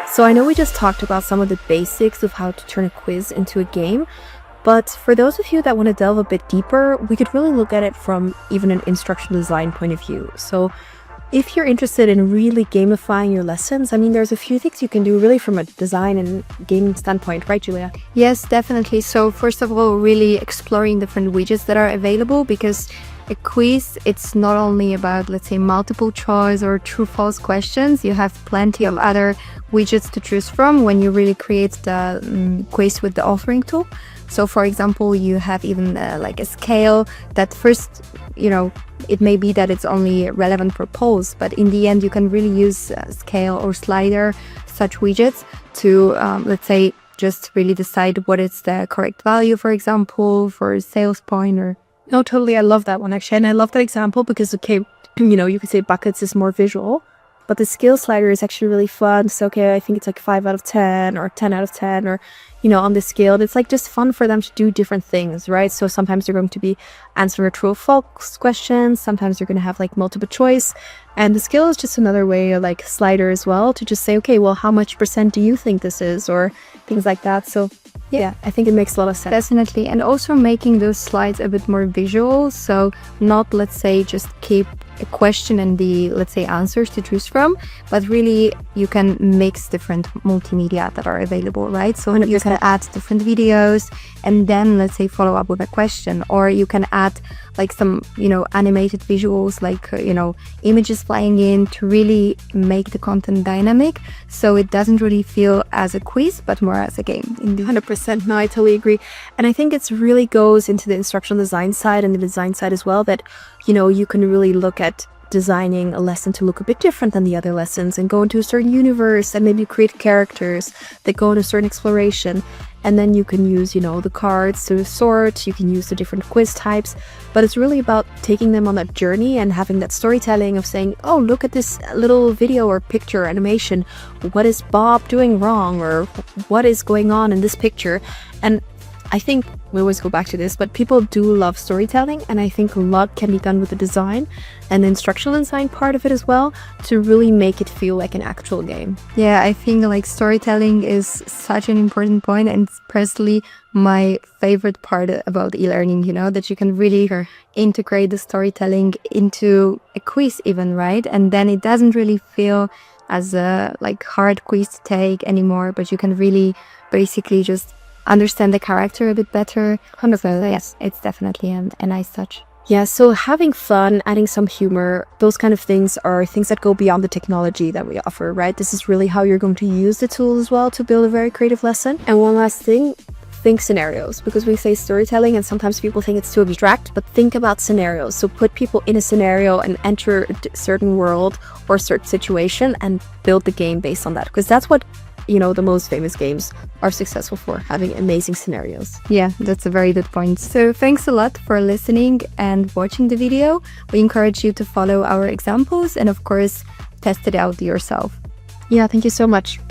So I know we just talked about some of the basics of how to turn a quiz into a game, but for those of you that want to delve a bit deeper, we could really look at it from even an instructional design point of view. So if you're interested in really gamifying your lessons, I mean, there's a few things you can do really from a design and gaming standpoint, right, Julia? Yes, definitely. So first of all, really exploring different widgets that are available, because a quiz, it's not only about, let's say, multiple choice or true-false questions. You have plenty of other widgets to choose from when you really create the quiz with the authoring tool. So for example, you have even like a scale that first, it may be that it's only relevant for polls, but in the end, you can really use scale or slider, such widgets to, let's say, just really decide what is the correct value, for example, for a sales point or... No, totally. I love that one, actually. And I love that example because, okay, you could say buckets is more visual, but the skill slider is actually really fun. So, okay, I think it's like 5 out of 10 or 10 out of 10 or, on the scale. And it's like just fun for them to do different things, right? So sometimes you're going to be answering a true or false question. Sometimes you're going to have like multiple choice. And the scale is just another way, like slider as well, to just say, okay, well, how much % do you think this is, or things like that. So yeah, I think it makes a lot of sense. Definitely. And also making those slides a bit more visual. So not, let's say, just keep a question and the, let's say, answers to choose from, but really you can mix different multimedia that are available, right? So you can add different videos and then, let's say, follow up with a question, or you can add like some, animated visuals, like, images flying in to really make the content dynamic. So it doesn't really feel as a quiz, but more as a game. 100%. No, I totally agree. And I think it's really goes into the instructional design side and the design side as well, that, you can really look at designing a lesson to look a bit different than the other lessons and go into a certain universe and maybe create characters that go in a certain exploration. And then you can use, the cards to sort, you can use the different quiz types, but it's really about taking them on that journey and having that storytelling of saying, oh, look at this little video or picture animation. What is Bob doing wrong? Or what is going on in this picture? And I think we always go back to this, but people do love storytelling, and I think a lot can be done with the design and the instructional design part of it as well to really make it feel like an actual game. Yeah, I think like storytelling is such an important point, and it's personally my favorite part about e-learning, that you can really integrate the storytelling into a quiz even, right? And then it doesn't really feel as a like hard quiz to take anymore, but you can really basically just understand the character a bit better. So yes, it's definitely a nice touch. Yeah, so having fun, adding some humor, those kind of things are things that go beyond the technology that we offer, right? This is really how you're going to use the tool as well to build a very creative lesson. And one last thing, think scenarios, because we say storytelling and sometimes people think it's too abstract, but think about scenarios. So put people in a scenario and enter a certain world or certain situation and build the game based on that, because that's what the most famous games are successful for, having amazing scenarios. Yeah, that's a very good point. So thanks a lot for listening and watching the video. We encourage you to follow our examples and of course, test it out yourself. Yeah, thank you so much.